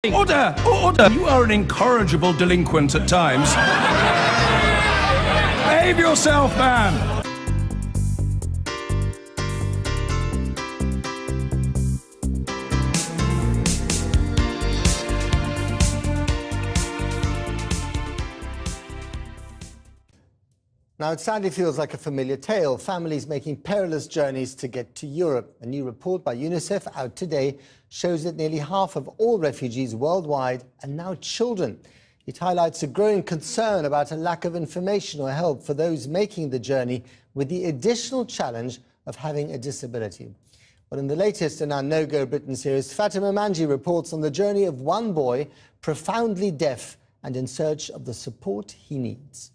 Order! Order! You are an incorrigible delinquent at times. Behave yourself, man! Now, it sadly feels like a familiar tale. Families making perilous journeys to get to Europe. A new report by UNICEF out today shows that nearly half of all refugees worldwide are now children. It highlights a growing concern about a lack of information or help for those making the journey with the additional challenge of having a disability. Well, in the latest in our No Go Britain series, Fatima Manji reports on the journey of one boy profoundly deaf and in search of the support he needs.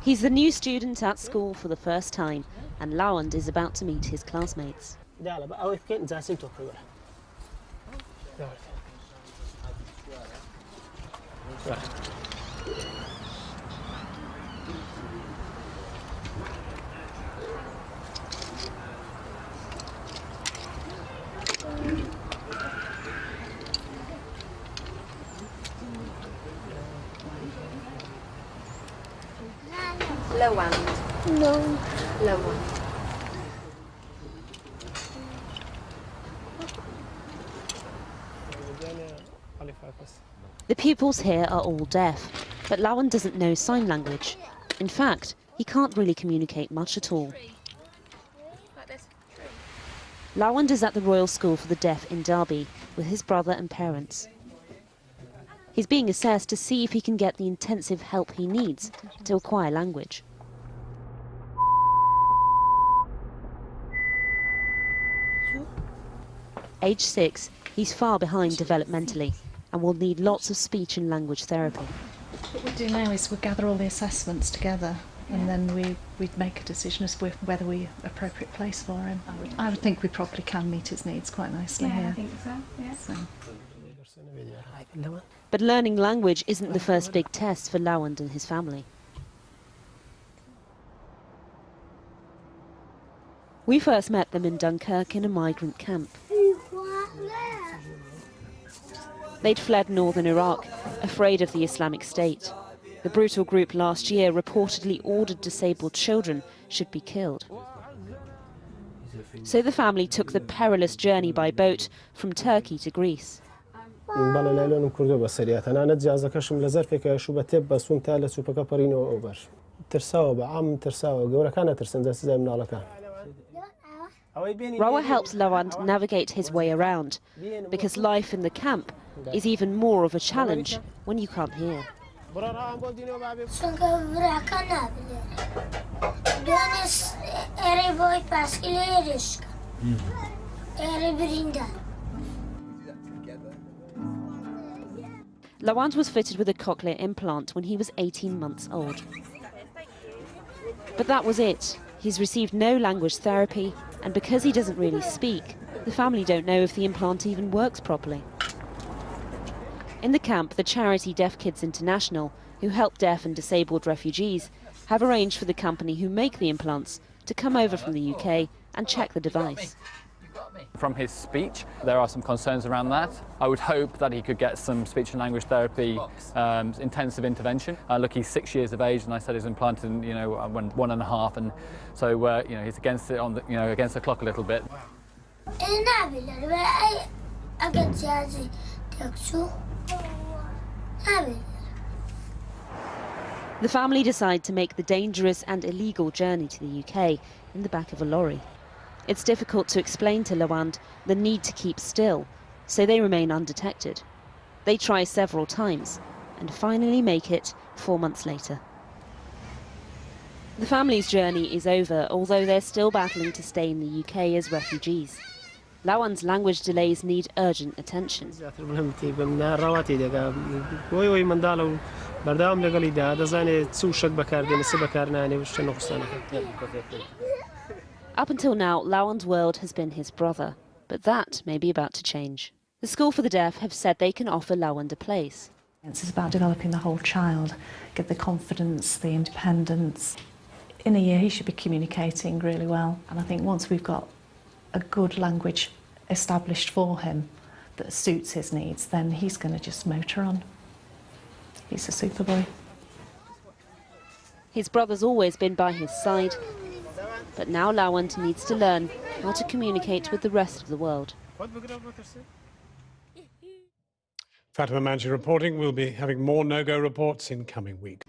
He's the new student at school for the first time, and Lawand is about to meet his classmates. Lawand. No. Lawand. The pupils here are all deaf, but Lawand doesn't know sign language. In fact, he can't really communicate much at all. Lawand is at the Royal School for the Deaf in Derby with his brother and parents. He's being assessed to see if he can get the intensive help he needs to acquire language. Age 6, he's far behind developmentally and will need lots of speech and language therapy. What we do now is we gather all the assessments together and then we'd make a decision as to whether we're appropriate place for him. I would think we probably can meet his needs quite nicely here. I think so, yeah. But learning language isn't the first big test for Lawand and his family. We first met them in Dunkirk in a migrant camp. They'd fled northern Iraq, afraid of the Islamic State. The brutal group last year reportedly ordered disabled children should be killed. So the family took the perilous journey by boat from Turkey to Greece. Rawa helps Lawand navigate his way around, because life in the camp is even more of a challenge when you can't hear. Lawand was fitted with a cochlear implant when he was 18 months old. But that was it. He's received no language therapy, and because he doesn't really speak, the family don't know if the implant even works properly. In the camp, the charity Deaf Kids International, who help deaf and disabled refugees, have arranged for the company who make the implants to come over from the UK and check the device. From his speech, there are some concerns around that. I would hope that he could get some speech and language therapy, intensive intervention. Look, he's 6 years of age, and I said he's implanted, when 1.5, and so he's against it on the, against the clock a little bit. The family decide to make the dangerous and illegal journey to the UK in the back of a lorry. It's difficult to explain to Lawand the need to keep still, so they remain undetected. They try several times and finally make it 4 months later. The family's journey is over, although they're still battling to stay in the UK as refugees. Lawand's language delays need urgent attention. Up until now, Lawand's world has been his brother, but that may be about to change. The School for the Deaf have said they can offer Lawand a place. It's about developing the whole child, get the confidence, the independence. In a year, he should be communicating really well. And I think once we've got a good language established for him, that suits his needs, then he's going to just motor on. He's a super boy. His brother's always been by his side, but now Lawand needs to learn how to communicate with the rest of the world. Fatima Manji reporting. We'll be having more no-go reports in coming weeks.